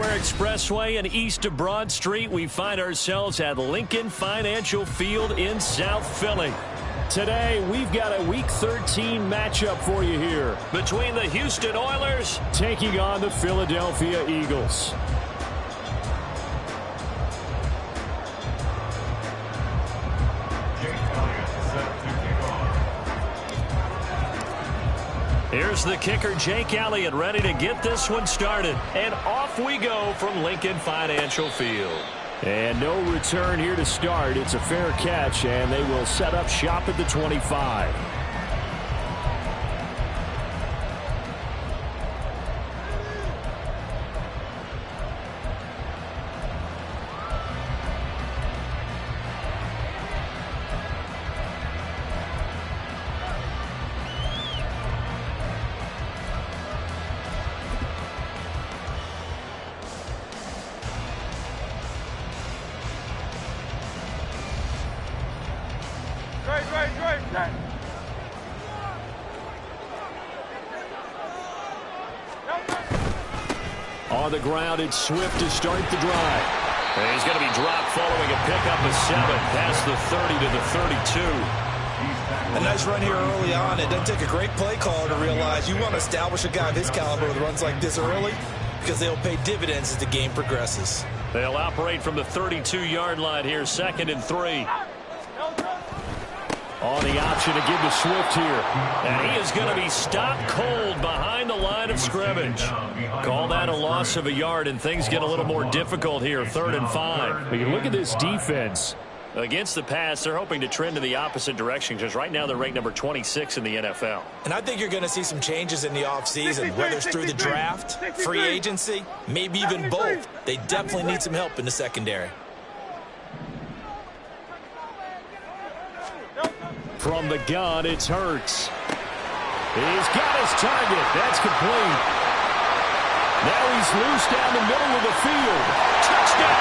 Delaware Expressway and east of Broad Street, we find ourselves at Lincoln Financial Field in South Philly. Today, we've got a Week 13 matchup for you here between the Houston Oilers taking on the Philadelphia Eagles. Here's the kicker, Jake Elliott, ready to get this one started. And off we go from Lincoln Financial Field. And no return here to start. It's a fair catch, and they will set up shop at the 25. On the ground, it's Swift to start the drive. And he's going to be dropped following a pickup of 7 past the 30 to the 32. A nice run here early on. It doesn't take a great play caller to realize you want to establish a guy of his caliber with runs like this early because they'll pay dividends as the game progresses. They'll operate from the 32-yard line here, 2nd and 3. On the option to give to Swift here. And he is going to be stopped cold behind the line of scrimmage. Call that a loss of a yard, and things get a little more difficult here, 3rd and 5. But you look at this defense. Against the pass, they're hoping to trend in the opposite direction because right now they're ranked number 26 in the NFL. And I think you're going to see some changes in the offseason, whether it's through the draft, free agency, maybe even both. They definitely need some help in the secondary. From the gun, it's Hurts. He's got his target. That's complete. Now he's loose down the middle of the field. Touchdown,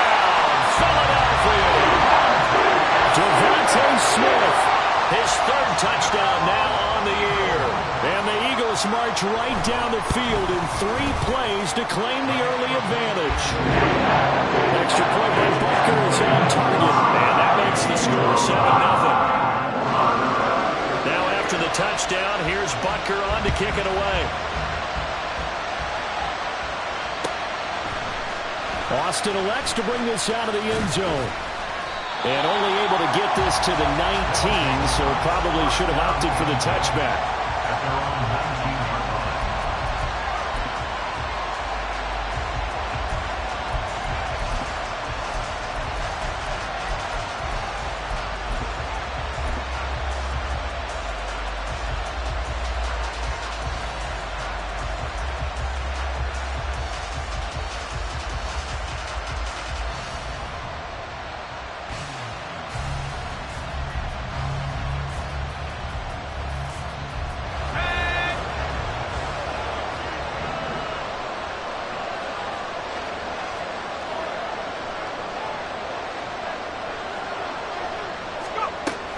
Philadelphia. Devontae Smith. His 3rd touchdown now on the year. And the Eagles march right down the field in 3 plays to claim the early advantage. Extra point by Butker is on target. And that makes the score 7-0. Now after the touchdown, here's Butker on to kick it away. Austin elects to bring this out of the end zone. And only able to get this to the 19, so probably should have opted for the touchback.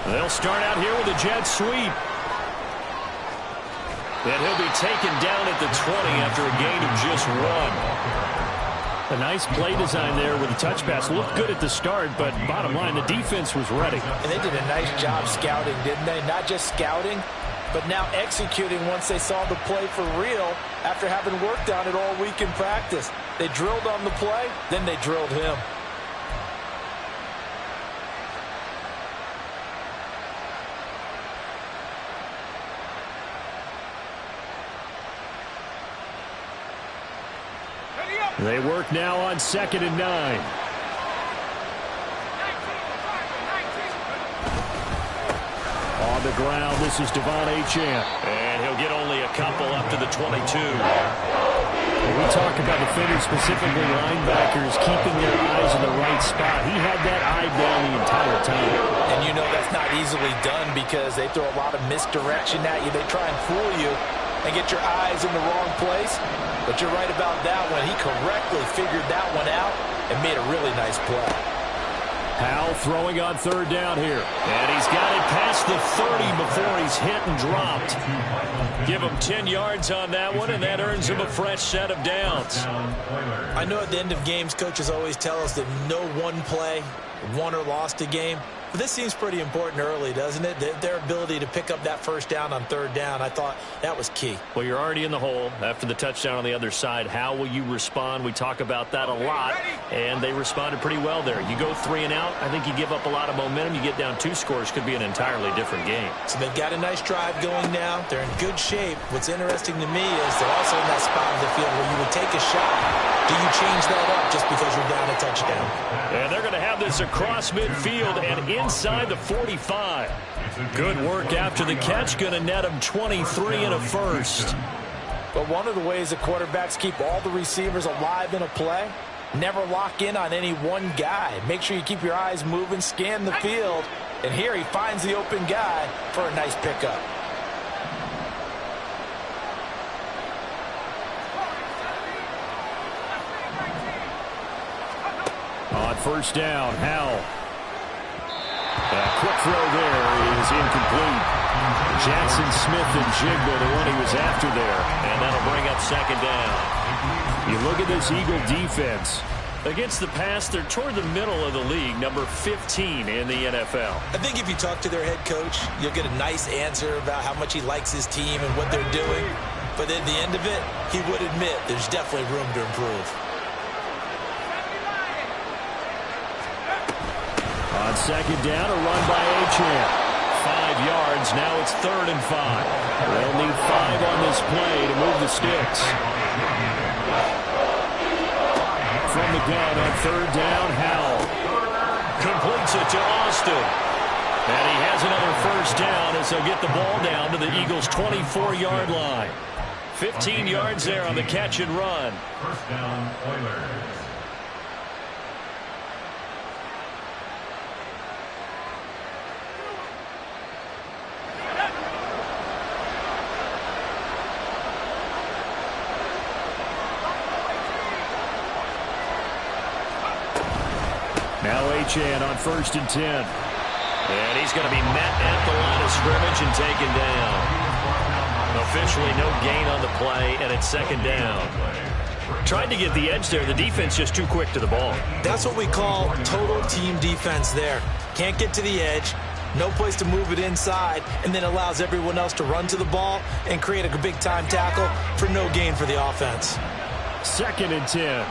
They'll start out here with a jet sweep. And he'll be taken down at the 20 after a gain of just 1. A nice play design there with the touch pass. Looked good at the start, but bottom line, the defense was ready. And they did a nice job scouting, didn't they? Not just scouting, but now executing once they saw the play for real after having worked on it all week in practice. They drilled on the play, then they drilled him. They work now on 2nd and 9. On the ground, this is Devon Achane. And he'll get only a couple up to the 22. When we talk about defenders, specifically linebackers, keeping their eyes in the right spot. He had that eye down the entire time. And you know that's not easily done because they throw a lot of misdirection at you. They try and fool you and get your eyes in the wrong place. But you're right about that one. He correctly figured that one out and made a really nice play. Powell throwing on third down here. And he's got it past the 30 before he's hit and dropped. Give him 10 yards on that one, and that earns him a fresh set of downs. I know at the end of games, coaches always tell us that no one play won or lost a game. But this seems pretty important early, doesn't it? Their ability to pick up that first down on third down, I thought that was key. Well, you're already in the hole after the touchdown on the other side. How will you respond? We talk about that a lot, and they responded pretty well there. You go 3 and out, I think you give up a lot of momentum. You get down 2 scores, could be an entirely different game. So they've got a nice drive going now. They're in good shape. What's interesting to me is they're also in that spot of the field where you would take a shot. Do you change that up just because you're down a touchdown? And they're going to have this across midfield and inside the 45. Good work after the catch. Going to net them 23 and a first. But one of the ways the quarterbacks keep all the receivers alive in a play, never lock in on any one guy. Make sure you keep your eyes moving, scan the field. And here he finds the open guy for a nice pickup. On first down, Howell. A quick throw there is incomplete. Jackson Smith-Njigba, the one he was after there. And that'll bring up second down. You look at this Eagle defense. Against the pass, they're toward the middle of the league, number 15 in the NFL. I think if you talk to their head coach, you'll get a nice answer about how much he likes his team and what they're doing. But at the end of it, he would admit there's definitely room to improve. On second down, a run by Achane. 5 yards. Now it's 3rd and 5. They'll need 5 on this play to move the sticks. From the gun on third down, Howell. Completes it to Austin. And he has another first down as they'll get the ball down to the Eagles' 24-yard line. 15 yards there on the catch and run. First down, Oilers. Now Achane on 1st and 10. And he's going to be met at the line of scrimmage and taken down. Officially no gain on the play, and it's 2nd down. Tried to get the edge there. The defense just too quick to the ball. That's what we call total team defense there. Can't get to the edge, no place to move it inside, and then allows everyone else to run to the ball and create a big-time tackle for no gain for the offense. 2nd and 10.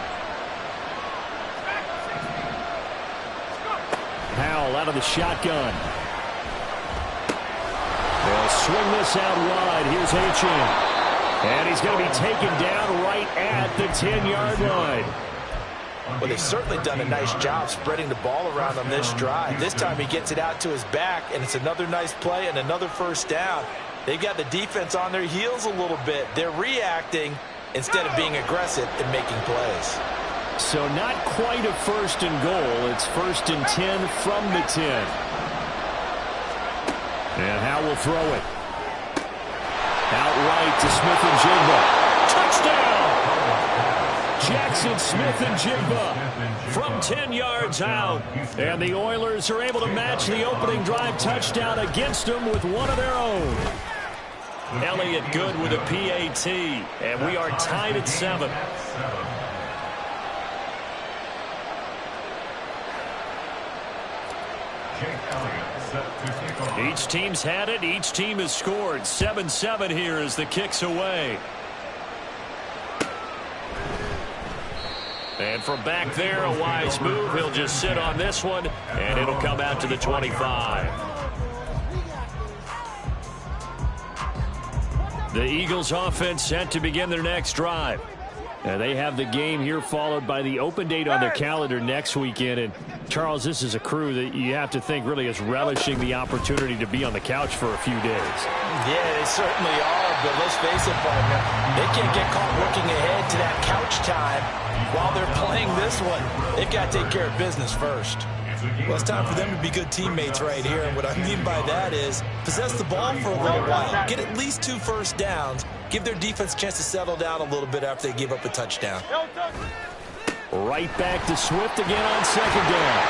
Howell out of the shotgun. They'll swing this out wide. Here's Achane. And he's going to be taken down right at the 10-yard line. Well, they've certainly done a nice job spreading the ball around on this drive. This time he gets it out to his back, and it's another nice play and another first down. They've got the defense on their heels a little bit. They're reacting instead of being aggressive and making plays. So not quite a 1st and goal. It's 1st and 10 from the 10. And Howell will throw it. Outright to Smith-Njigba. Touchdown! Jackson Smith-Njigba from 10 yards out. And the Oilers are able to match the opening drive touchdown against them with one of their own. Elliott Good with a PAT. And we are tied at 7. Each team's had it. Each team has scored. 7-7 here as the kick's away. And from back there, a wise move. He'll just sit on this one, and it'll come out to the 25. The Eagles offense set to begin their next drive. They have the game here followed by the open date on their calendar next weekend. And, Charles, this is a crew that you have to think really is relishing the opportunity to be on the couch for a few days. Yeah, they certainly are, but let's face it, partner. They can't get caught looking ahead to that couch time while they're playing this one. They've got to take care of business first. Well, it's time for them to be good teammates right here, and what I mean by that is possess the ball for a little while, get at least 2 first downs, give their defense a chance to settle down a little bit after they give up a touchdown. Right back to Swift again on 2nd down.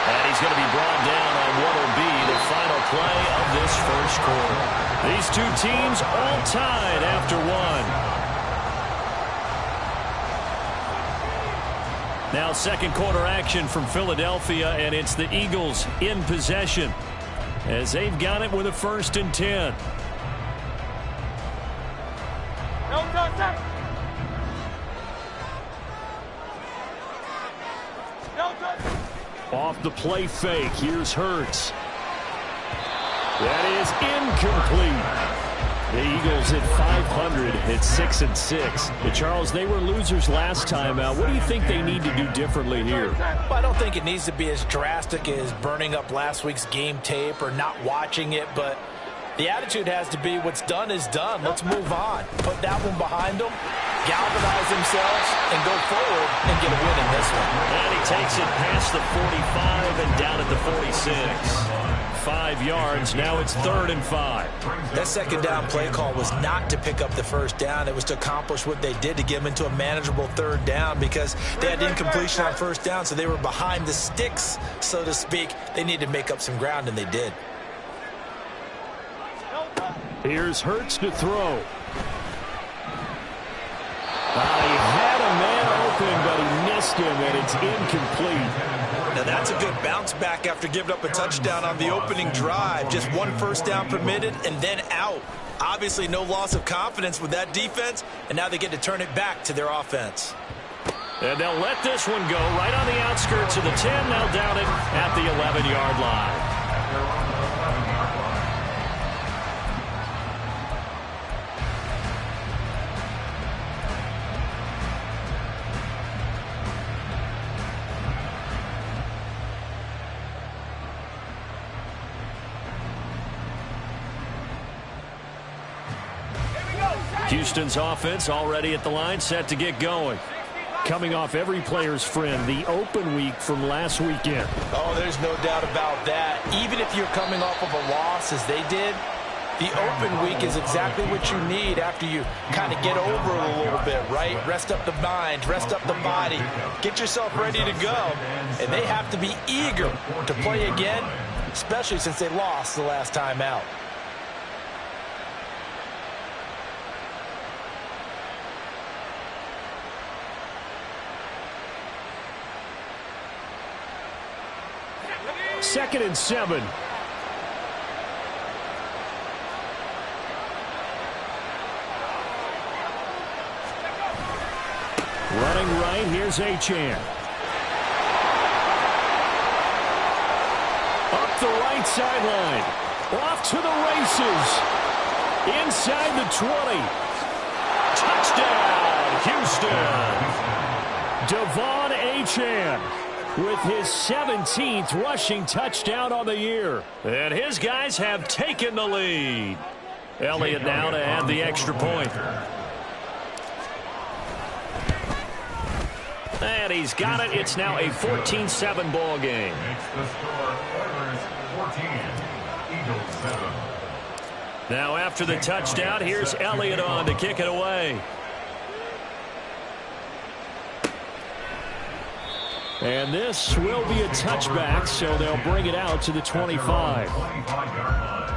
And he's going to be brought down on what will be the final play of this first quarter. These two teams all tied after one. Now second quarter action from Philadelphia, and it's the Eagles in possession as they've got it with a 1st and 10. Off the play fake, here's Hurts. That is incomplete. The Eagles at 500 at 6-6. But Charles, they were losers last time out. What do you think they need to do differently here? Well, I don't think it needs to be as drastic as burning up last week's game tape or not watching it, but the attitude has to be what's done is done. Let's move on. Put that one behind them, galvanize themselves, and go forward and get a win in this one. And he takes it past the 45 and down at the 46. 5 yards. Now it's 3rd and 5. That second down play call was not to pick up the first down. It was to accomplish what they did, to get them into a manageable 3rd down, because they had incompletion on first down, so they were behind the sticks, so to speak. They needed to make up some ground, and they did. Here's Hurts to throw. He had a man open, but he missed him, and it's incomplete. Now that's a good bounce back after giving up a touchdown on the opening drive. Just 1 first down permitted and then out. Obviously no loss of confidence with that defense, and now they get to turn it back to their offense. And they'll let this one go right on the outskirts of the 10. They'll down it at the 11-yard line. Houston's offense already at the line, set to get going. Coming off every player's friend, the open week from last weekend. Oh, there's no doubt about that. Even if you're coming off of a loss as they did, the open week is exactly what you need after you kind of get over it a little bit, right? Rest up the mind, rest up the body, get yourself ready to go. And they have to be eager to play again, especially since they lost the last time out. Second and 7. Running right, here's Achane. Up the right sideline. Off to the races. Inside the 20. Touchdown, Houston. Devon Achane with his 17th rushing touchdown on the year. And his guys have taken the lead. Elliott now to add the extra point. And he's got it. It's now a 14-7 ball game. Makes the score Oilers 14, Eagles 7. Now after the touchdown, here's Elliott on to kick it away. And this will be a touchback, so they'll bring it out to the 25. 25-yard line.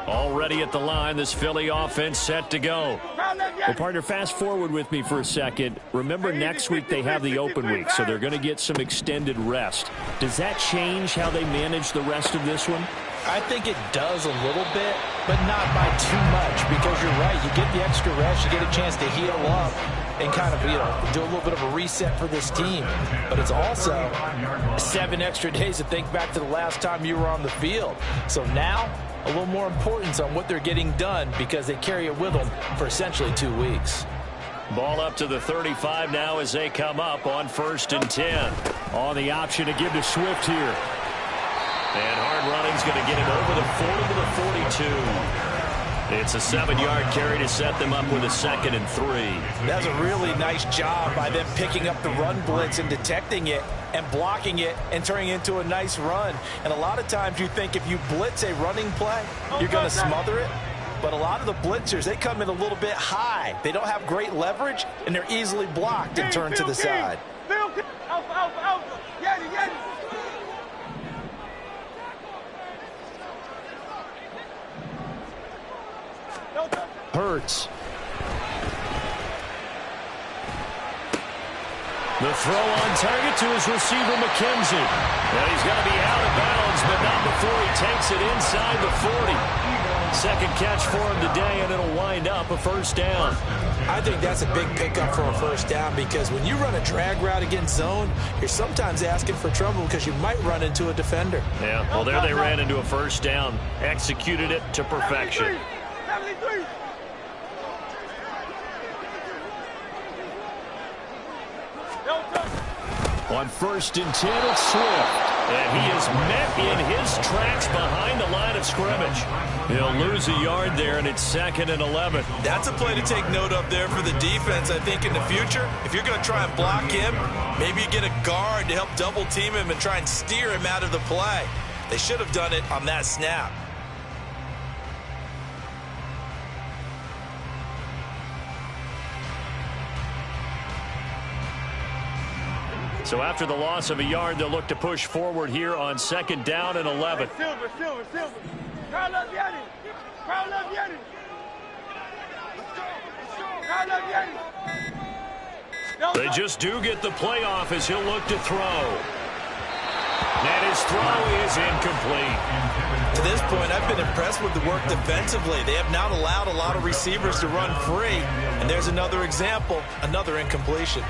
Already at the line, this Philly offense set to go. Well, partner, fast forward with me for a second. Remember, next week they have the open week, so they're going to get some extended rest. Does that change how they manage the rest of this one? I think it does a little bit, but not by too much, because you're right. You get the extra rest, you get a chance to heal up and kind of, do a little bit of a reset for this team. But it's also 7 extra days to think back to the last time you were on the field. So now, a little more importance on what they're getting done, because they carry it with them for essentially 2 weeks. Ball up to the 35 now as they come up on 1st and 10. On the option to give to Swift here. And hard running's going to get him over the 40 to the 42. It's a 7-yard carry to set them up with a 2nd and 3. That's a really nice job by them picking up the run blitz and detecting it. and blocking it and turning it into a nice run. And a lot of times you think if you blitz a running play, you're going to smother it. But a lot of the blitzers, they come in a little bit high. They don't have great leverage, and they're easily blocked and turned to the side. Hurts. The throw on target to his receiver, McKenzie. And he's going to be out of bounds, but not before he takes it inside the 40. Second catch for him today, and it'll wind up a first down. I think that's a big pickup for a first down because when you run a drag route against zone, you're sometimes asking for trouble because you might run into a defender. Yeah, well, there they ran into a first down. Executed it to perfection. 73. On 1st and 10, it's Swift. And he is met in his tracks behind the line of scrimmage. He'll lose a yard there, and it's 2nd and 11. That's a play to take note of there for the defense, I think, in the future. If you're going to try and block him, maybe you get a guard to help double team him and try and steer him out of the play. They should have done it on that snap. So after the loss of a yard, they'll look to push forward here on 2nd down and 11. Silver. Crowd up, Yanni. Crowd up, Yanni. Crowd up, Yanni. They just do get the playoff as he'll look to throw. And his throw is incomplete. To this point, I've been impressed with the work defensively. They have not allowed a lot of receivers to run free. And there's another example, another incompletion.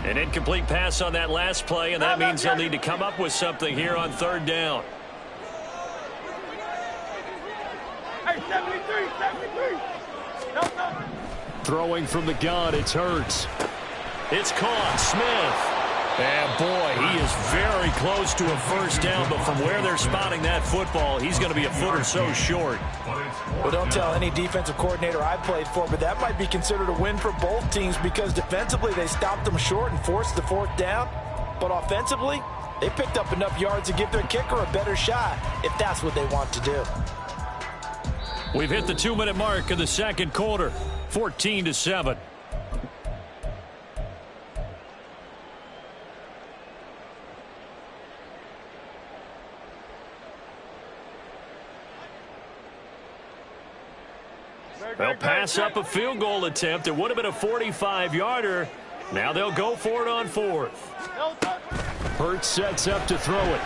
An incomplete pass on that last play, and that means they'll need to come up with something here on 3rd down. Hey, 73. Throwing from the gun, it's Hurts. It's caught. Smith. And boy, he is very close to a first down, but from where they're spotting that football, he's going to be a foot or so short. Well, don't tell any defensive coordinator I played for, but that might be considered a win for both teams because defensively they stopped them short and forced the 4th down. But offensively, they picked up enough yards to give their kicker a better shot if that's what they want to do. We've hit the 2-minute mark of the 2nd quarter, 14-7. They'll pass up a field goal attempt. It would have been a 45-yarder. Now they'll go for it on 4th. Hurts sets up to throw it.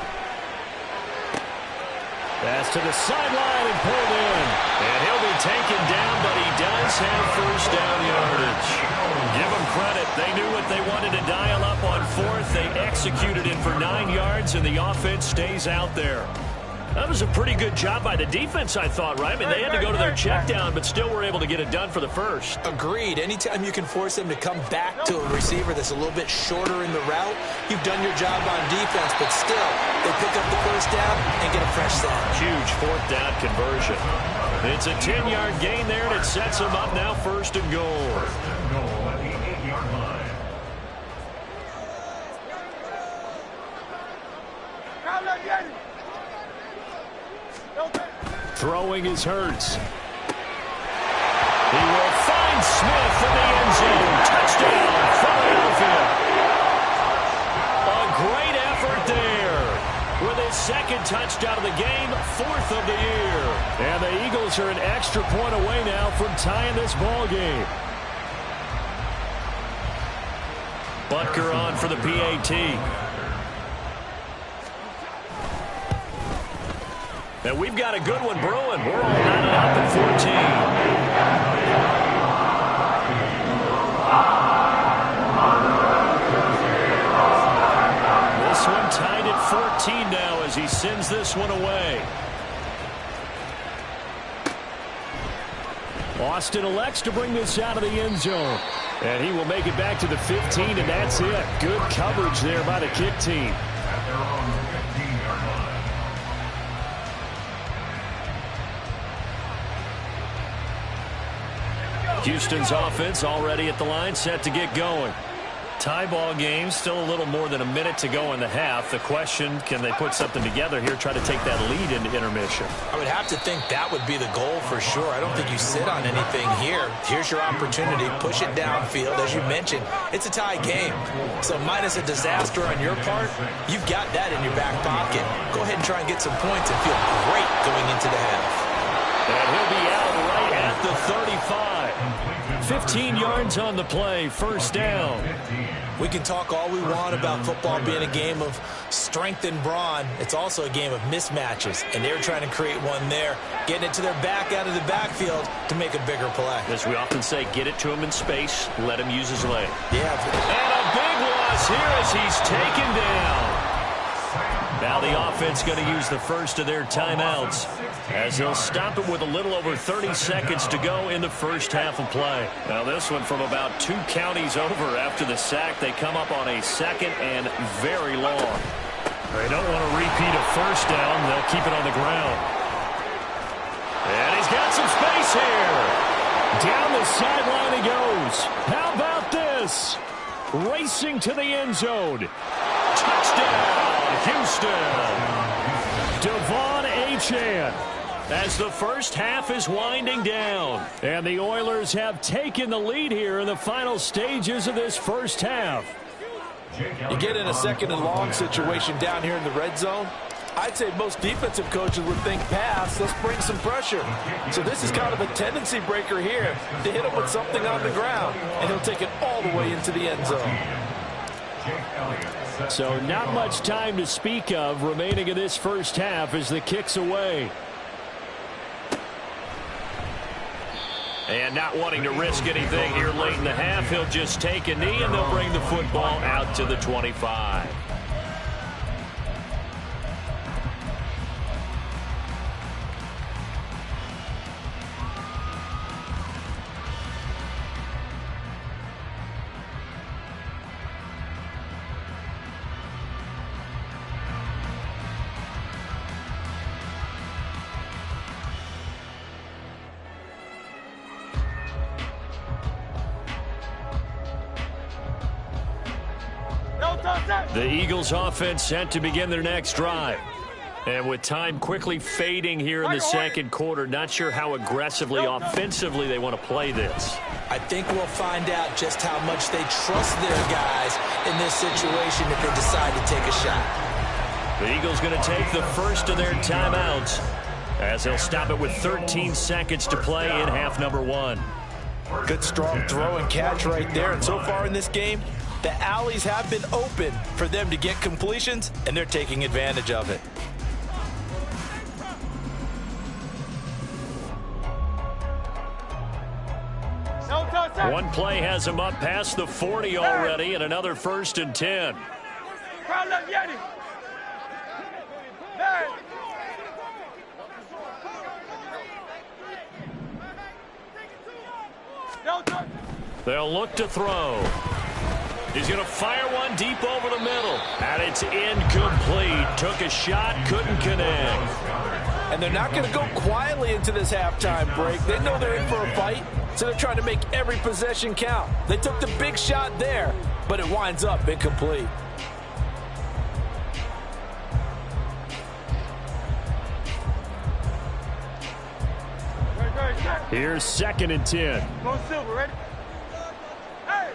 Pass to the sideline and pulled in. And he'll be taken down, but he does have first down yardage. Give them credit. They knew what they wanted to dial up on 4th. They executed it for 9 yards, and the offense stays out there. That was a pretty good job by the defense, I thought, right? I mean, they had to go to their check down, but still were able to get it done for the first. Agreed. Anytime you can force them to come back to a receiver that's a little bit shorter in the route, you've done your job on defense, but still, they pick up the first down and get a fresh snap. Huge 4th down conversion. It's a 10-yard gain there, and it sets them up now 1st and goal. Throwing is Hurts. He will find Smith in the end zone. Touchdown, Philadelphia. A great effort there. With his 2nd touchdown of the game, 4th of the year. And the Eagles are an extra point away now from tying this ball game. Butker on for the PAT. And we've got a good one brewing. We're all 9 up at 14. This one tied at 14 now as he sends this one away. Austin elects to bring this out of the end zone. And he will make it back to the 15, and that's it. Good coverage there by the kick team. At their own 15-yard line. Houston's offense already at the line, set to get going. Tie ball game, still a little more than a minute to go in the half. The question, can they put something together here, try to take that lead into intermission? I would have to think that would be the goal for sure. I don't think you sit on anything here. Here's your opportunity. Push it downfield. As you mentioned, it's a tie game. So minus a disaster on your part, you've got that in your back pocket. Go ahead and try and get some points and feel great going into the half. And he'll be out right at the 35. 15 yards on the play, first down. We can talk all we want about football being a game of strength and brawn. It's also a game of mismatches, and they're trying to create one there, getting it to their back out of the backfield to make a bigger play. As we often say, get it to him in space, let him use his leg. Yeah. And a big loss here as he's taken down. Now the offense going to use the first of their timeouts as they'll stop it with a little over 30 seconds to go in the first half of play. Now this one from about 2 counties over after the sack. They come up on a second and very long. They don't want to repeat a first down. They'll keep it on the ground. And he's got some space here. Down the sideline he goes. How about this? Racing to the end zone. Touchdown, Houston. Devon Achane. As the first half is winding down. And the Oilers have taken the lead here in the final stages of this first half. You get in a second and long situation down here in the red zone. I'd say most defensive coaches would think pass. Let's bring some pressure. So this is kind of a tendency breaker here to hit him with something on the ground. And he'll take it all the way into the end zone. So not much time to speak of remaining in this first half as the kick's away. And not wanting to risk anything here late in the half, he'll just take a knee and they'll bring the football out to the 25. The Eagles offense set to begin their next drive. And with time quickly fading here in the second quarter, not sure how aggressively offensively they want to play this. I think we'll find out just how much they trust their guys in this situation if they decide to take a shot. The Eagles going to take the first of their timeouts as they'll stop it with 13 seconds to play in half number 1. Good strong throw and catch right there. And so far in this game, the alleys have been open for them to get completions, and they're taking advantage of it. One play has him up past the 40 already, and another 1st and 10. They'll look to throw. He's going to fire one deep over the middle. And it's incomplete. Took a shot, couldn't connect. And they're not going to go quietly into this halftime break. They know they're in for a fight, so they're trying to make every possession count. They took the big shot there, but it winds up incomplete. Here's 2nd and 10. Go Silver, ready? Hey!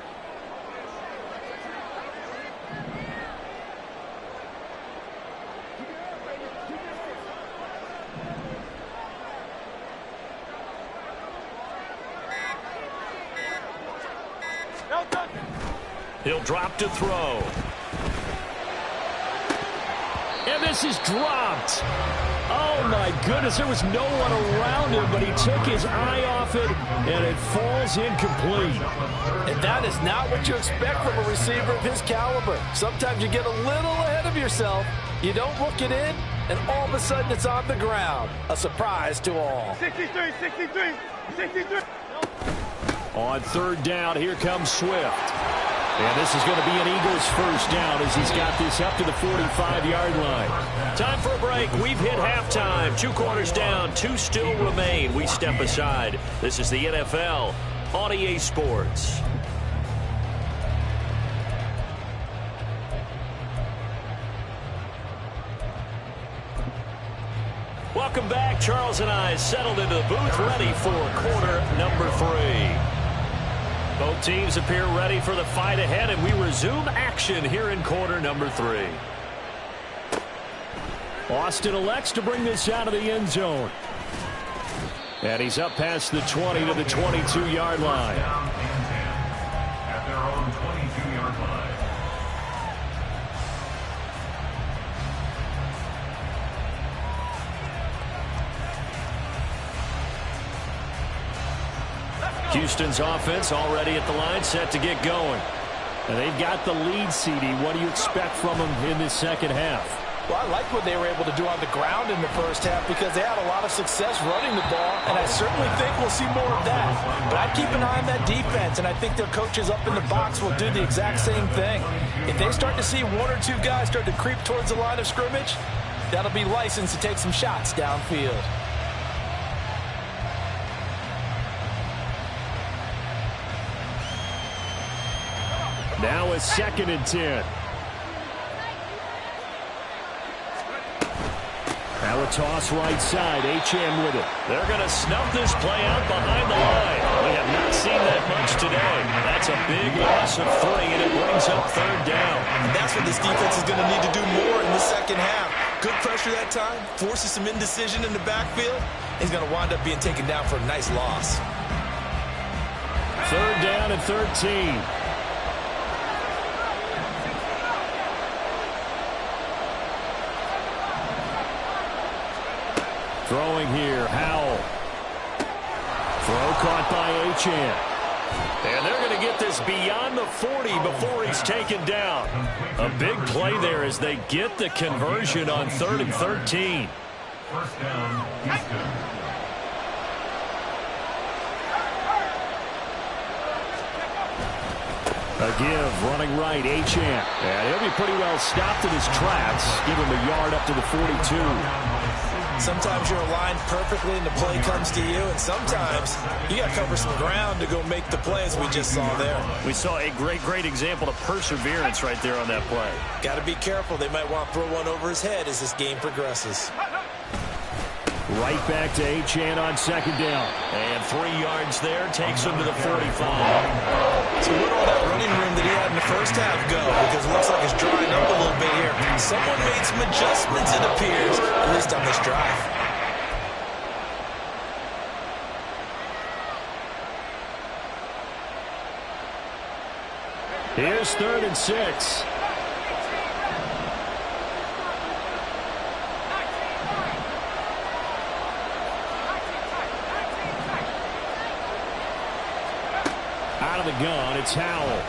He'll drop to throw. And this is dropped. Oh, my goodness. There was no one around him, but he took his eye off it, and it falls incomplete. And that is not what you expect from a receiver of his caliber. Sometimes you get a little ahead of yourself. You don't look it in, and all of a sudden it's on the ground. A surprise to all. 63, 63, 63. On 3rd down, here comes Swift. And this is going to be an Eagles first down as he's got this up to the 45-yard line. Time for a break. We've hit halftime. 2 quarters down. 2 still remain. We step aside. This is the NFL on EA Sports. Welcome back. Charles and I settled into the booth, ready for quarter number 3. Both teams appear ready for the fight ahead, and we resume action here in quarter number 3. Austin elects to bring this out of the end zone. And he's up past the 20 to the 22-yard line. Down and 10 at their own 22-yard line. Houston's offense already at the line, set to get going. And they've got the lead, CD. What do you expect from them in this second half? Well, I like what they were able to do on the ground in the first half because they had a lot of success running the ball, and I certainly think we'll see more of that. But I'd keep an eye on that defense, and I think their coaches up in the box will do the exact same thing. If they start to see one or two guys start to creep towards the line of scrimmage, that'll be licensed to take some shots downfield. Now a 2nd and 10. Now a toss right side. Achane with it. They're going to snuff this play out behind the line. We have not seen that much today. That's a big loss of 3, and it brings up 3rd down. And that's what this defense is going to need to do more in the second half. Good pressure that time, forces some indecision in the backfield. He's going to wind up being taken down for a nice loss. 3rd down and 13. Throwing here, Howell. Throw caught by Achane. And they're going to get this beyond the 40 before he's taken down. A big play there as they get the conversion on 3rd and 13. First down, Houston. A give, running right, Achane. And he'll be pretty well stopped in his tracks. Give him a yard up to the 42. Sometimes you're aligned perfectly and the play comes to you, and sometimes you got to cover some ground to go make the play as we just saw there. We saw a great example of perseverance right there on that play. Got to be careful. They might want to throw one over his head as this game progresses. Right back to Achane on 2nd down. And 3 yards there takes him to the 45. So where did all that running room that he had in the first half go? Because it looks like it's drying up a little bit here. Someone made some adjustments, it appears, at least on this drive. Here's 3rd and 6. Out of the gun, it's Howell.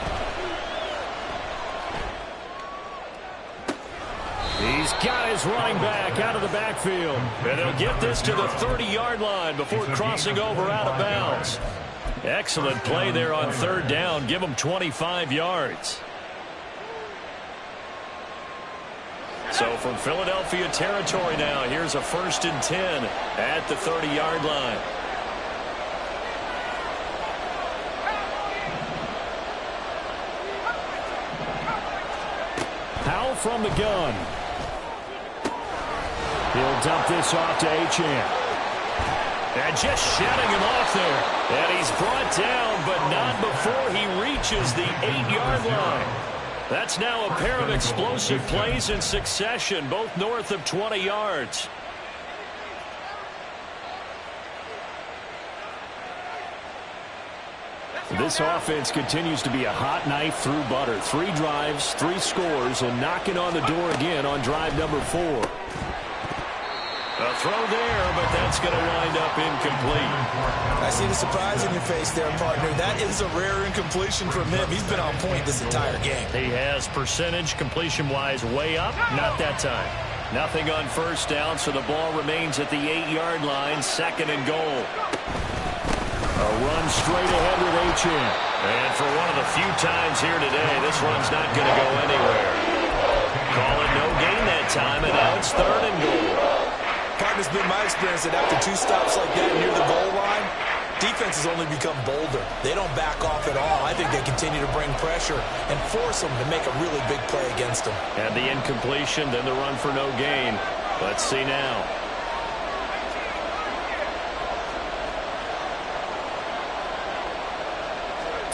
He's got his running back out of the backfield. And they'll get this to the 30-yard line before crossing over out of bounds. Excellent play there on 3rd down. Give them 25 yards. So from Philadelphia territory now, here's a 1st and 10 at the 30-yard line. Howell from the gun. He'll dump this off to Achane. And just shutting him off there. And he's brought down, but not before he reaches the 8-yard line. That's now a pair of explosive plays in succession, both north of 20 yards. This offense continues to be a hot knife through butter. 3 drives, 3 scores, and knocking on the door again on drive number 4. A throw there, but that's going to wind up incomplete. I see the surprise in your face there, partner. That is a rare incompletion from him. He's been on point this entire game. He has percentage completion-wise way up. Not that time. Nothing on 1st down, so the ball remains at the 8-yard line, 2nd and goal. A run straight ahead with Achane. And for one of the few times here today, this one's not going to go anywhere. Call it no gain that time, and now it's 3rd and goal. Partner's been my experience that after 2 stops like that near the goal line, defense defense has only become bolder. They don't back off at all. I think they continue to bring pressure and force them to make a really big play against them. And the incompletion, then the run for no gain. Let's see now.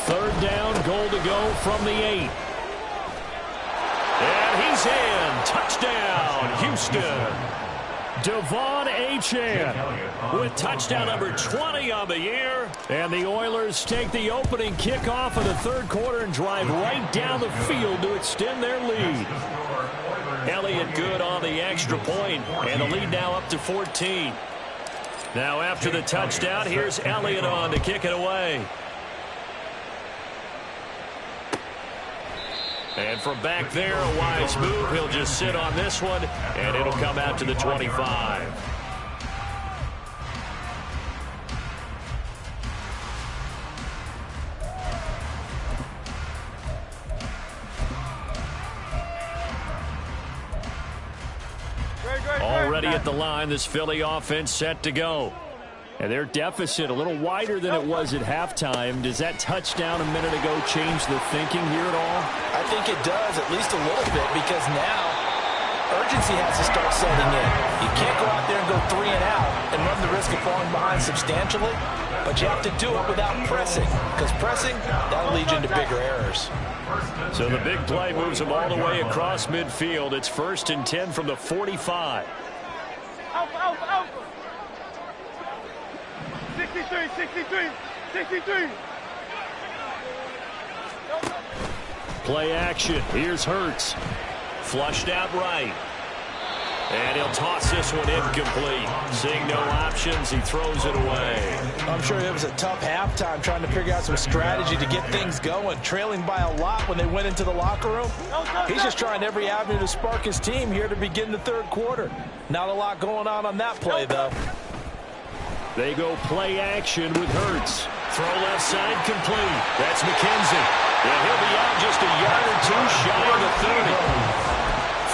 Third down, goal to go from the 8. And he's in. Touchdown, Houston. Devon Achane with touchdown number 20 on the year. And the Oilers take the opening kickoff of the third quarter and drive right down the field to extend their lead. Elliott good on the extra point, and the lead now up to 14. Now after the touchdown, here's Elliott on to kick it away. And from back there, a wise move. He'll just sit on this one, and it'll come out to the 25. Already at the line, this Philly offense set to go. And their deficit a little wider than it was at halftime. Does that touchdown a minute ago change the thinking here at all? I think it does, at least a little bit, because now urgency has to start setting in. You can't go out there and go 3 and out and run the risk of falling behind substantially, but you have to do it without pressing, because pressing, that'll lead you into bigger errors. So the big play moves them all the way across midfield. It's 1st and 10 from the 45. Alpha. 63. Play action. Here's Hurts. Flushed out right. And he'll toss this one incomplete. Seeing no options, he throws it away. I'm sure it was a tough halftime trying to figure out some strategy to get things going, trailing by a lot when they went into the locker room. He's just trying every avenue to spark his team here to begin the third quarter. Not a lot going on that play, though. They go play action with Hurts. Throw left side complete. That's McKenzie. And he'll be out just a yard or two shy of the 30.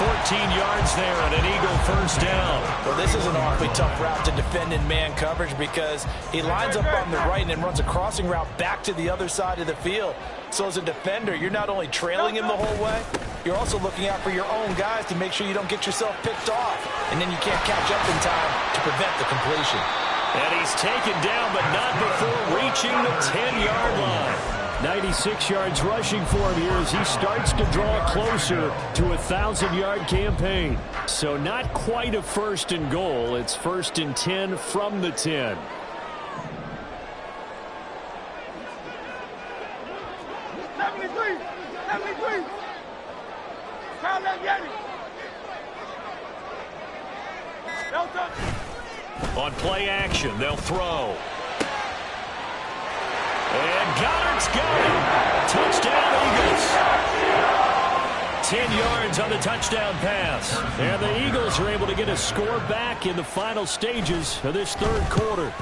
14 yards there and an Eagle first down. Well, this is an awfully tough route to defend in man coverage because he lines up on the right and then runs a crossing route back to the other side of the field. So as a defender, you're not only trailing him the whole way, you're also looking out for your own guys to make sure you don't get yourself picked off. And then you can't catch up in time to prevent the completion. And he's taken down, but not before reaching the 10-yard line. 96 yards rushing for him here as he starts to draw closer to a 1,000-yard campaign. So not quite a 1st and goal. It's 1st and 10 from the 10. On play action, they'll throw. And Goddard's got it. Touchdown, Eagles. 10 yards on the touchdown pass. And the Eagles are able to get a score back in the final stages of this third quarter.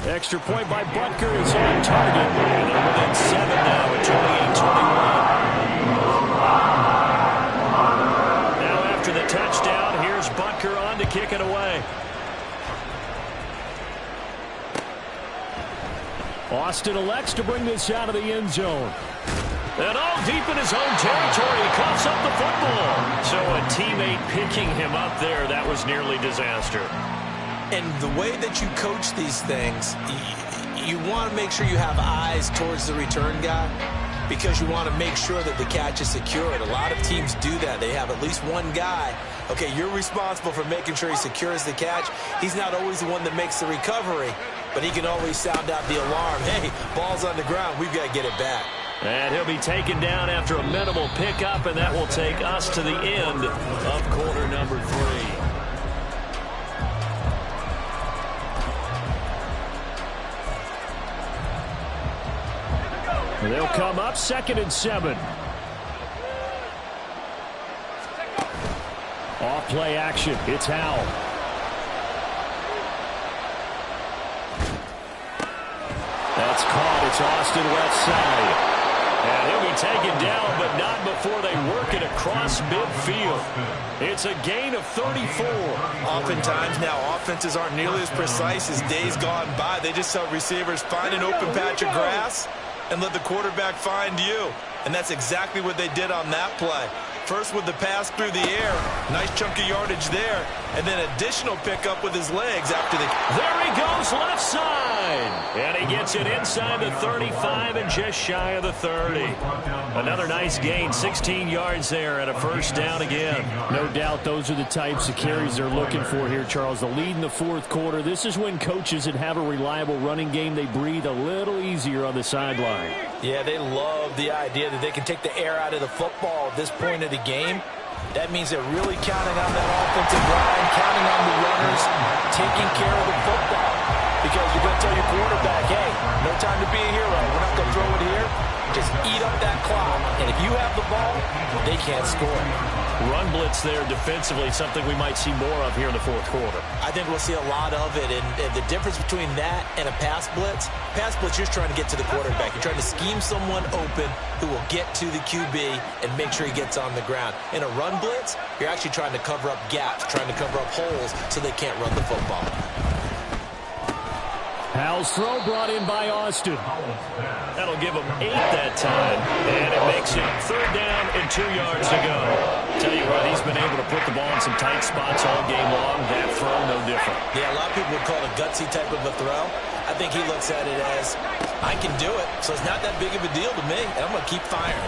Extra point by Butker is on target. And they're within 7 now at 28-21. Now after the touchdown, here's Butker on to kick it away. Austin elects to bring this out of the end zone. And all deep in his own territory, he coughs up the football. So a teammate picking him up there, that was nearly disaster. And the way that you coach these things, you want to make sure you have eyes towards the return guy because you want to make sure that the catch is secured. A lot of teams do that. They have at least one guy. Okay, you're responsible for making sure he secures the catch. He's not always the one that makes the recovery, but he can always sound out the alarm. Hey, ball's on the ground. We've got to get it back. And he'll be taken down after a minimal pickup, and that will take us to the end of quarter number 3. They'll come up 2nd and 7. Off play action. It's Howell. That's caught. It's Austin left side. And he'll be taken down, but not before they work it across midfield. It's a gain of 34. Oftentimes now, offenses aren't nearly as precise as days gone by. They just tell receivers, find an open patch of grass and let the quarterback find you. And that's exactly what they did on that play. First with the pass through the air. Nice chunk of yardage there. And then additional pickup with his legs after the... There he goes, left side. And he gets it inside the 35 and just shy of the 30. Another nice gain, 16 yards there and a first down again. No doubt those are the types of carries they're looking for here, Charles. The lead in the fourth quarter. This is when coaches that have a reliable running game, they breathe a little easier on the sideline. Yeah, they love the idea that they can take the air out of the football at this point of the game. That means they're really counting on that offensive line, counting on the runners, taking care of the football. Because you're going to tell your quarterback, hey, no time to be a hero. We're not going to throw it here. Just eat up that clock. And if you have the ball, they can't score. Run blitz there defensively, something we might see more of here in the fourth quarter. I think we'll see a lot of it. And the difference between that and a pass blitz, you're just trying to get to the quarterback. You're trying to scheme someone open who will get to the QB and make sure he gets on the ground. In a run blitz, you're actually trying to cover up gaps, trying to cover up holes so they can't run the football. Howell's throw brought in by Austin. That'll give him 8 that time, and it makes it third down and 2 yards to go. Tell you what, he's been able to put the ball in some tight spots all game long. That throw, no different. Yeah, a lot of people would call it a gutsy type of a throw. I think he looks at it as, I can do it, so it's not that big of a deal to me, and I'm going to keep firing.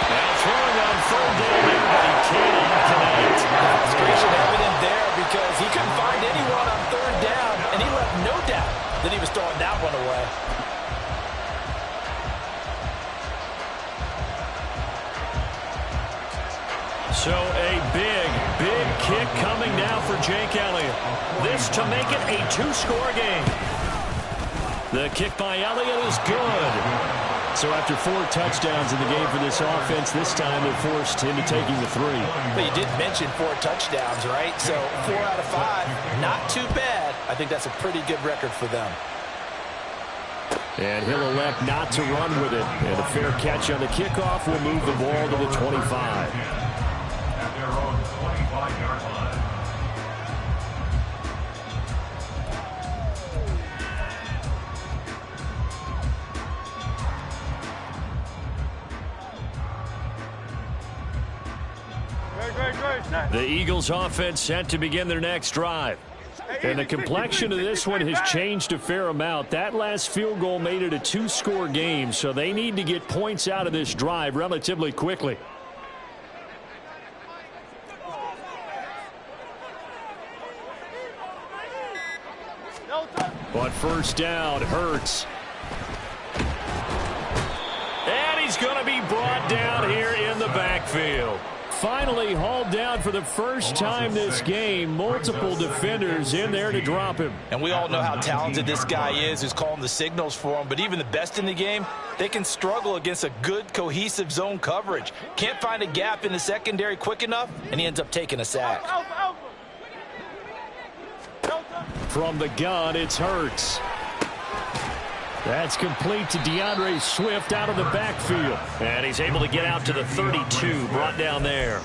Now throwing on third down here, but he cannot connect. Frustration evident there because he couldn't find anyone on third down, and he left no doubt that he was throwing that one away. So a big kick coming now for Jake Elliott. This to make it a 2-score game. The kick by Elliott is good. So after 4 touchdowns in the game for this offense, this time they're forced into taking the 3. But you did mention 4 touchdowns, right? So 4 out of 5, not too bad. I think that's a pretty good record for them. And he'll elect not to run with it. And a fair catch on the kickoff will move the ball to the 25. At their own 25-yard line. The Eagles offense set to begin their next drive. And the complexion of this one has changed a fair amount. That last field goal made it a 2-score game, so they need to get points out of this drive relatively quickly. But first down, Hurts. And he's going to be brought down here in the backfield. Finally hauled down for the first time this game. Multiple defenders in there to drop him. And we all know how talented this guy is who's calling the signals for him. But even the best in the game, they can struggle against a good, cohesive zone coverage. Can't find a gap in the secondary quick enough, and he ends up taking a sack. From the gun, it's Hurts. That's complete to DeAndre Swift out of the backfield. And he's able to get out to the 32, brought down there.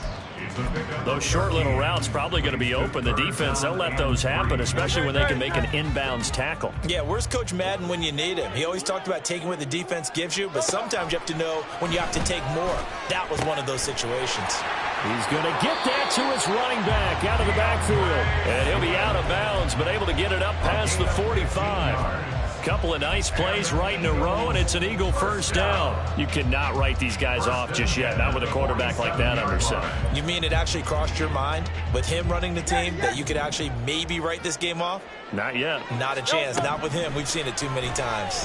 Those short little routes probably going to be open. The defense, they'll let those happen, especially when they can make an inbounds tackle. Yeah, where's Coach Madden when you need him? He always talked about taking what the defense gives you, but sometimes you have to know when you have to take more. That was one of those situations. He's going to get that to his running back out of the backfield. And he'll be out of bounds, but able to get it up past the 45. Couple of nice plays right in a row, and it's an Eagle first down. You cannot write these guys off just yet, not with a quarterback like that under center. You mean it actually crossed your mind with him running the team that you could actually maybe write this game off? Not yet. Not a chance. Not with him. We've seen it too many times.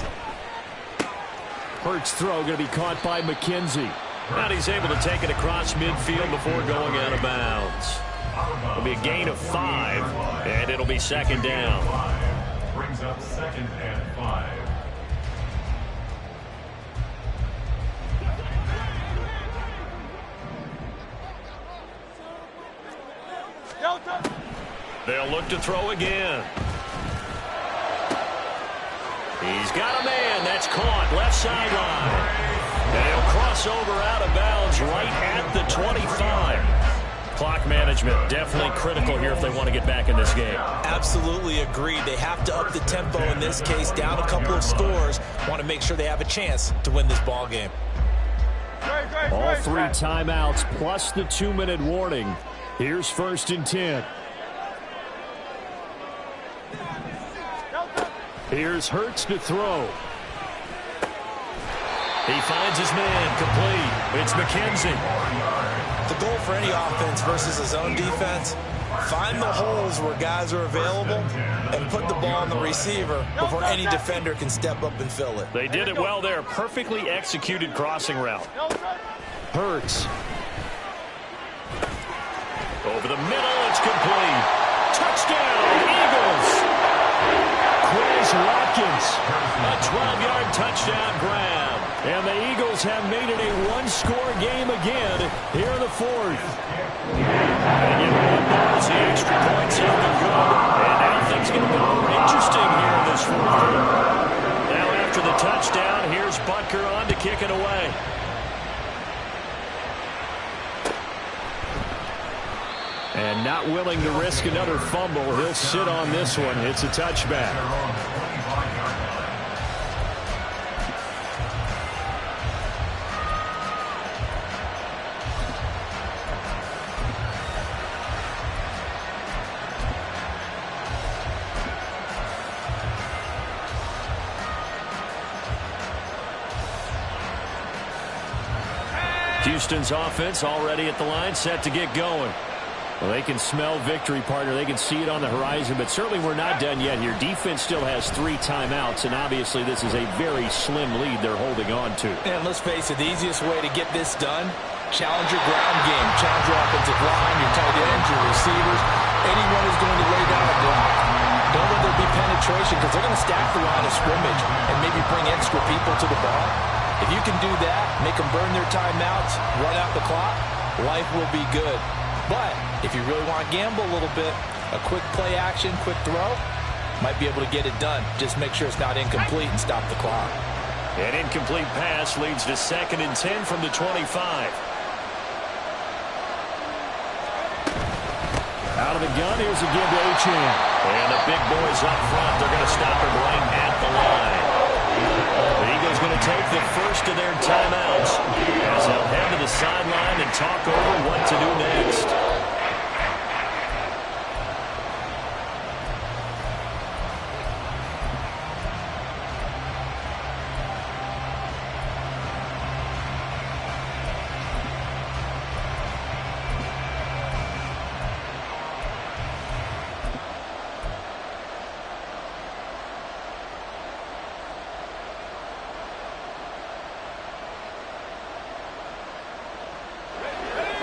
Hurts throw going to be caught by McKenzie. And he's able to take it across midfield before going out of bounds. It'll be a gain of 5, and it'll be second down. Brings up 2nd and 5. Delta. They'll look to throw again. He's got a man. That's caught. Left sideline. And he'll cross over out of bounds right at the 25. Clock management definitely critical here if they want to get back in this game. Absolutely agreed. They have to up the tempo in this case, down a couple of scores. Want to make sure they have a chance to win this ball game. All 3 timeouts plus the 2-minute warning. Here's 1st and 10. Here's Hurts to throw. He finds his man, complete. It's McKenzie. The goal for any offense versus a zone defense, find the holes where guys are available and put the ball on the receiver before any defender can step up and fill it. They did it well there. Perfectly executed crossing route. Hurts. Over the middle, it's complete. Touchdown, Eagles. Quez Watkins. A 12-yard touchdown grab. And the Eagles have made it a 1-score game again here in the 4th. And get one more as the extra points have been good. And now things get a bit more interesting here in this 4th quarter. Now after the touchdown, here's Butker on to kick it away. And not willing to risk another fumble, he'll sit on this one. It's a touchback. Houston's offense already at the line, set to get going. Well, they can smell victory, partner. They can see it on the horizon, but certainly we're not done yet here. Defense still has 3 timeouts, and obviously this is a very slim lead they're holding on to. And let's face it, the easiest way to get this done, challenge your ground game, challenge your offensive line, your tight ends, your receivers. Anyone who's going to lay down a block. Don't let there be penetration because they're going to stack the line of scrimmage and maybe bring extra people to the ball. If you can do that, make them burn their timeouts, run out the clock, life will be good. But if you really want to gamble a little bit, a quick play action, quick throw, might be able to get it done. Just make sure it's not incomplete and stop the clock. An incomplete pass leads to 2nd and 10 from the 25. Out of the gun, here's a give to Achane. And the big boys up front, they're going to stop him right at the line. The Eagles going to take the first of their timeouts as they'll head to the sideline and talk over what to do next.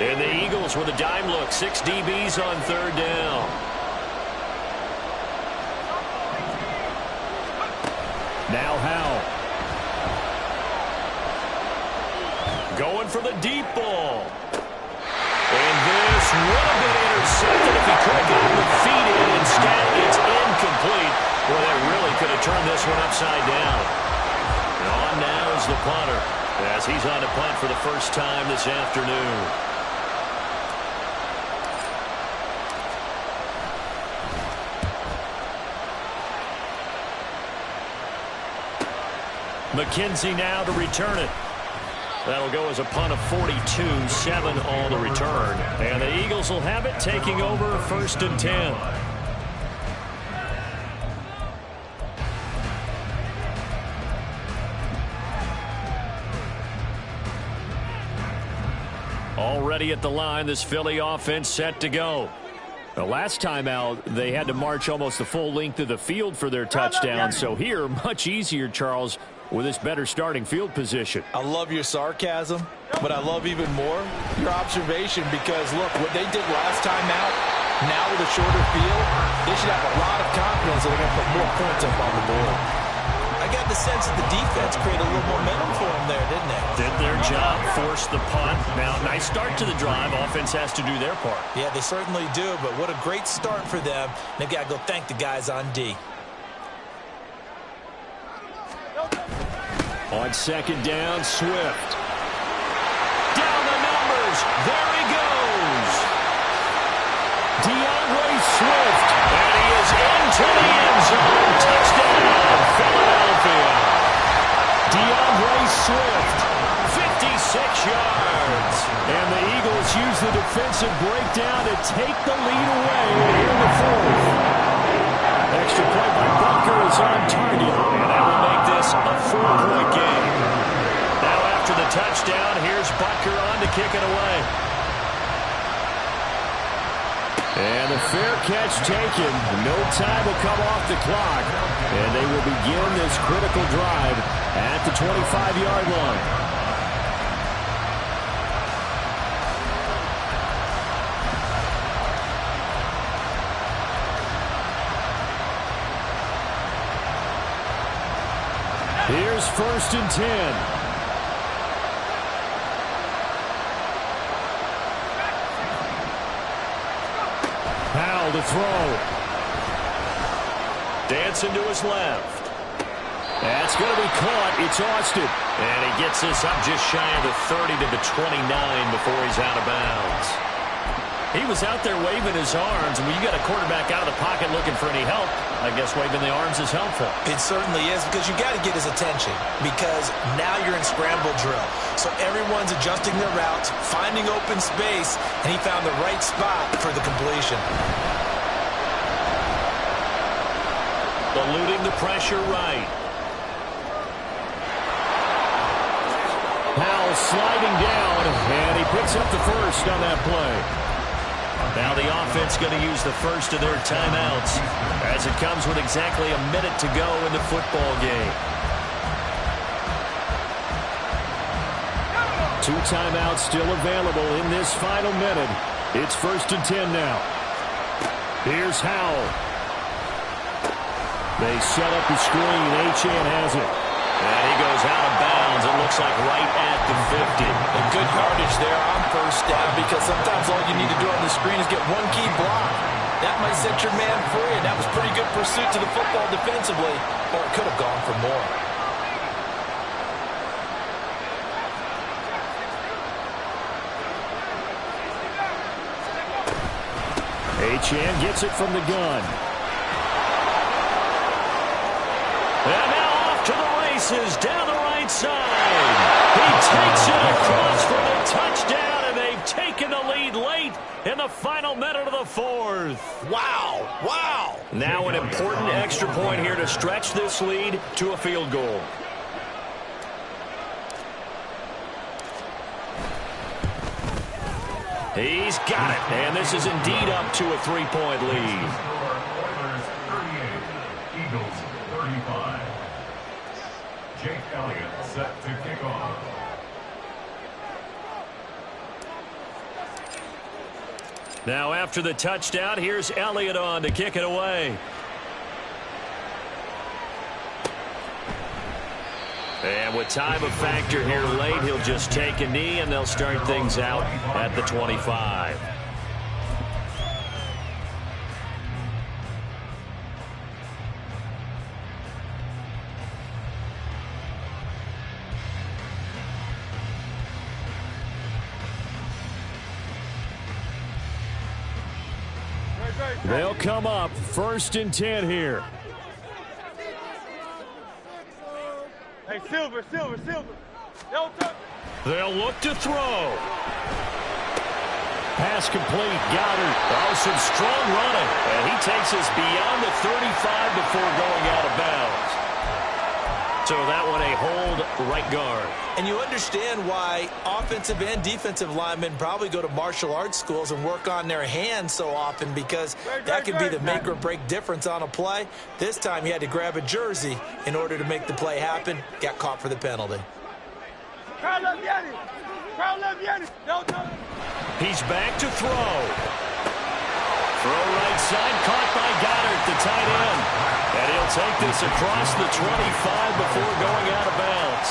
And the Eagles with a dime look. 6 DBs on 3rd down. Now Howell. Going for the deep ball. And this would have been intercepted if he could have gotten the feet in. Instead, it's incomplete. Boy, that really could have turned this one upside down. And on now is the punter as he's on to punt for the first time this afternoon. McKenzie now to return it. That'll go as a punt of 42, 7 on the return. And the Eagles will have it, taking over 1st and 10. Already at the line, this Philly offense set to go. The last time out, they had to march almost the full length of the field for their touchdown. So here, much easier, Charles, with this better starting field position. I love your sarcasm, but I love even more your observation because, look, what they did last time out, now with a shorter field, they should have a lot of confidence that they're going to put more points up on the board. I got the sense that the defense created a little momentum for them there, didn't they? Did their job, forced the punt. Now, nice start to the drive. Offense has to do their part. Yeah, they certainly do, but what a great start for them. They've got to go thank the guys on D. On second down, Swift. Down the numbers. There he goes. DeAndre Swift. And he is into the end zone. Touchdown, Philadelphia. DeAndre Swift, 56 yards. And the Eagles use the defensive breakdown to take the lead away here in the fourth. Extra point by Butker is on target. And that will make this a 4-point game. Now after the touchdown, here's Butker on to kick it away. And the fair catch taken. No time will come off the clock. And they will begin this critical drive at the 25-yard line. Here's 1st and 10. Powell to throw. Dancing to his left. That's going to be caught. It's Austin. And he gets this up just shy of the 30 to the 29 before he's out of bounds. He was out there waving his arms, and when you got a quarterback out of the pocket looking for any help, I guess waving the arms is helpful. It certainly is, because you got to get his attention, because now you're in scramble drill. So everyone's adjusting their routes, finding open space, and he found the right spot for the completion. Eluding the pressure right. Powell sliding down, and he picks up the first on that play. Now the offense going to use the first of their timeouts as it comes with exactly a minute to go in the football game. 2 timeouts still available in this final minute. It's 1st and 10 now. Here's Howell. They set up the screen. Achane has it. And he goes out of bounds. It looks like right at the 50. A good yardage there on 1st down, because sometimes all you need to do on the screen is get one key block. That might set your man free, and that was pretty good pursuit to the football defensively, or it could have gone for more. Achane gets it from the gun. And now off to the races down the right side. He takes it across for the touchdown, and they've taken the lead late in the final minute of the fourth. Wow, wow. Now an important extra point here to stretch this lead to a field goal. He's got it, and this is indeed up to a 3-point lead. Oilers 38, Eagles 35. Jake Elliott set to kick off. Now after the touchdown, here's Elliott on to kick it away. And with time a factor here late, he'll just take a knee, and they'll start things out at the 25. They'll come up 1st and 10 here. Hey, Silver. Don't touch. They'll look to throw. Pass complete. Goddard. Oh, some strong running. And he takes us beyond the 35 before going out of bounds. So that one a hold right guard. And you understand why offensive and defensive linemen probably go to martial arts schools and work on their hands so often, because that could be the make or break difference on a play. This time he had to grab a jersey in order to make the play happen. Got caught for the penalty. He's back to throw. Throw right side, caught by Goddard, the tight end. And he'll take this across the 25 before going out of bounds.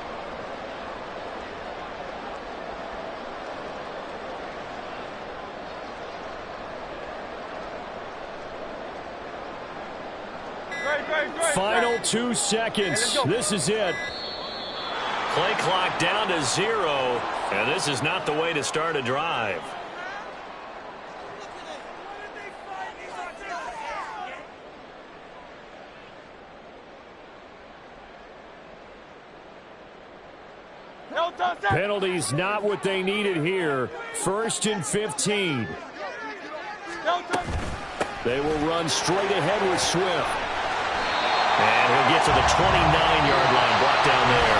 Final 2 seconds. This is it. Play clock down to 0, and this is not the way to start a drive. Penalties not what they needed here. 1st and 15. They will run straight ahead with Swift. And he'll get to the 29-yard line, brought down there.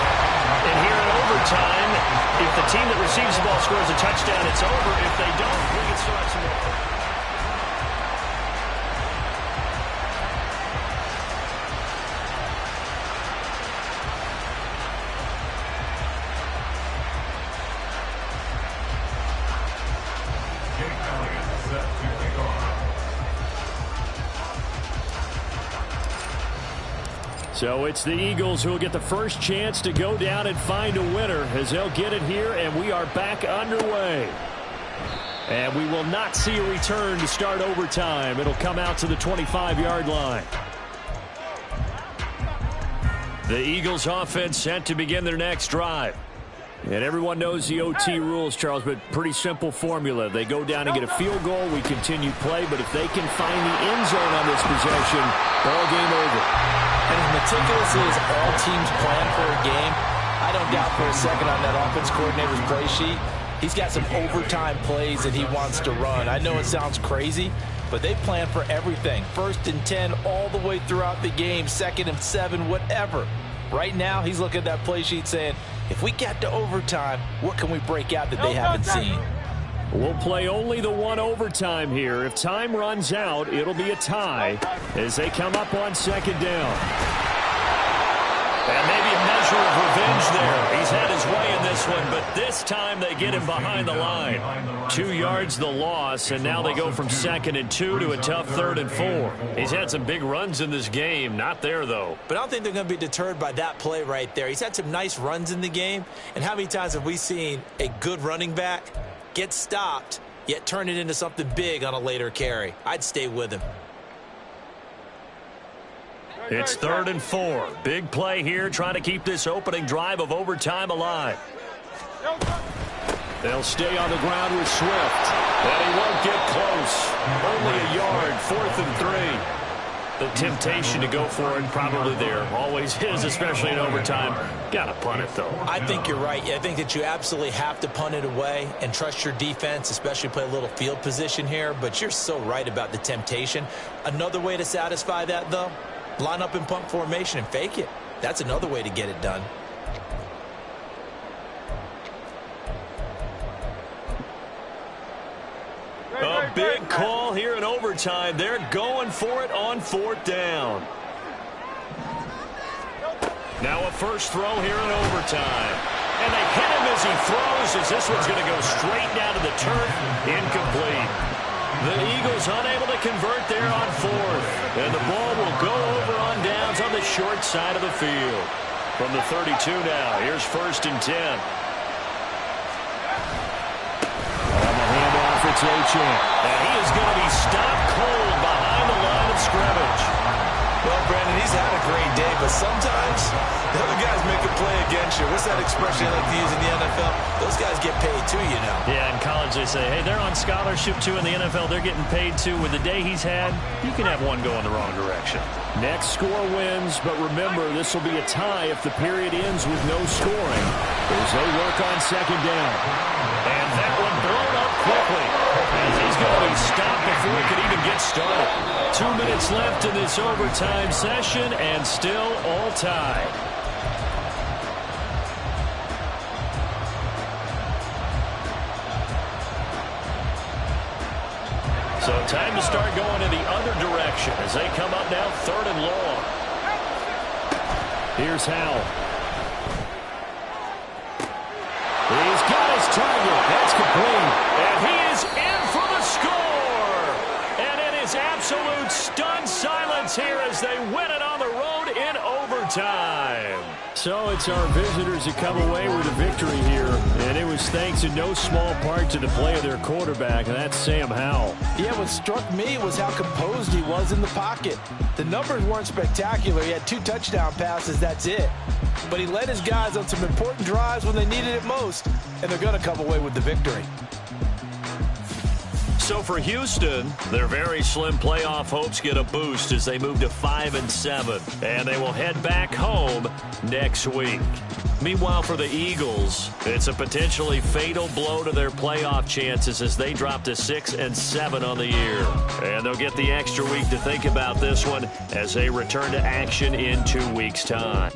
And here in overtime, if the team that receives the ball scores a touchdown, it's over. If they don't, we can start some more. So it's the Eagles who will get the first chance to go down and find a winner as they'll get it here, and we are back underway. And we will not see a return to start overtime. It'll come out to the 25-yard line. The Eagles offense set to begin their next drive. And everyone knows the OT rules, Charles, but pretty simple formula. They go down and get a field goal, we continue play, but if they can find the end zone on this possession, ball game over. And as meticulously as all teams plan for a game, I don't doubt for a second on that offense coordinator's play sheet, he's got some overtime plays that he wants to run. I know it sounds crazy, but they plan for everything. 1st and 10 all the way throughout the game, 2nd and 7, whatever. Right now, he's looking at that play sheet saying, if we get to overtime, what can we break out that they haven't seen? We'll play only the one overtime here. If time runs out, it'll be a tie as they come up on 2nd down. And maybe a measure of revenge there. He's had his way in this one, but this time they get him behind the line. 2 yards the loss, and now they go from 2nd and 2 to a tough 3rd and 4. He's had some big runs in this game. Not there, though. But I don't think they're going to be deterred by that play right there. He's had some nice runs in the game, and how many times have we seen a good running back get stopped, yet turn it into something big on a later carry? I'd stay with him. It's 3rd and 4. Big play here, trying to keep this opening drive of overtime alive. They'll stay on the ground with Swift. And he won't get close. Only a yard, 4th and 3. The temptation to go for it probably there. Always is, especially in overtime. Got to punt it, though. I think you're right. I think that you absolutely have to punt it away and trust your defense, especially play a little field position here. But you're so right about the temptation. Another way to satisfy that, though, line up in punt formation and fake it. That's another way to get it done. A big call here in overtime. They're going for it on 4th down. Now a first throw here in overtime. And they hit him as he throws, as this one's going to go straight down to the turf. Incomplete. The Eagles unable to convert there on 4th. And the ball will go over on downs on the short side of the field. From the 32 now, here's 1st and 10. It's Achane. And he is going to be stopped cold behind the line of scrimmage. Well, Brandon, he's had a great day, but sometimes the other guys make a play against you. What's that expression they like to use in the NFL? Those guys get paid too, you know. Yeah, in college they say, hey, they're on scholarship too. In the NFL, they're getting paid too. With the day he's had, you can have one go in the wrong direction. Next score wins, but remember, this will be a tie if the period ends with no scoring as they work on 2nd down. And that one thrown up quickly as he's going to be stopped before it could even get started. 2 minutes left in this overtime session and still all tied. So time to start going in the other direction as they come up now 3rd and long. Here's Howell. He's got his target. That's complete. And he is in for the score. And it is absolute stunned silence here as they win it on the road in overtime. So it's our visitors that come away with a victory here, and it was thanks in no small part to the play of their quarterback, and that's Sam Howell. Yeah, what struck me was how composed he was in the pocket. The numbers weren't spectacular. He had 2 touchdown passes, that's it. But he led his guys on some important drives when they needed it most, and they're going to come away with the victory. So for Houston, their very slim playoff hopes get a boost as they move to 5-7, and they will head back home next week. Meanwhile, for the Eagles, it's a potentially fatal blow to their playoff chances as they drop to 6-7 on the year. And they'll get the extra week to think about this one as they return to action in 2 weeks' time.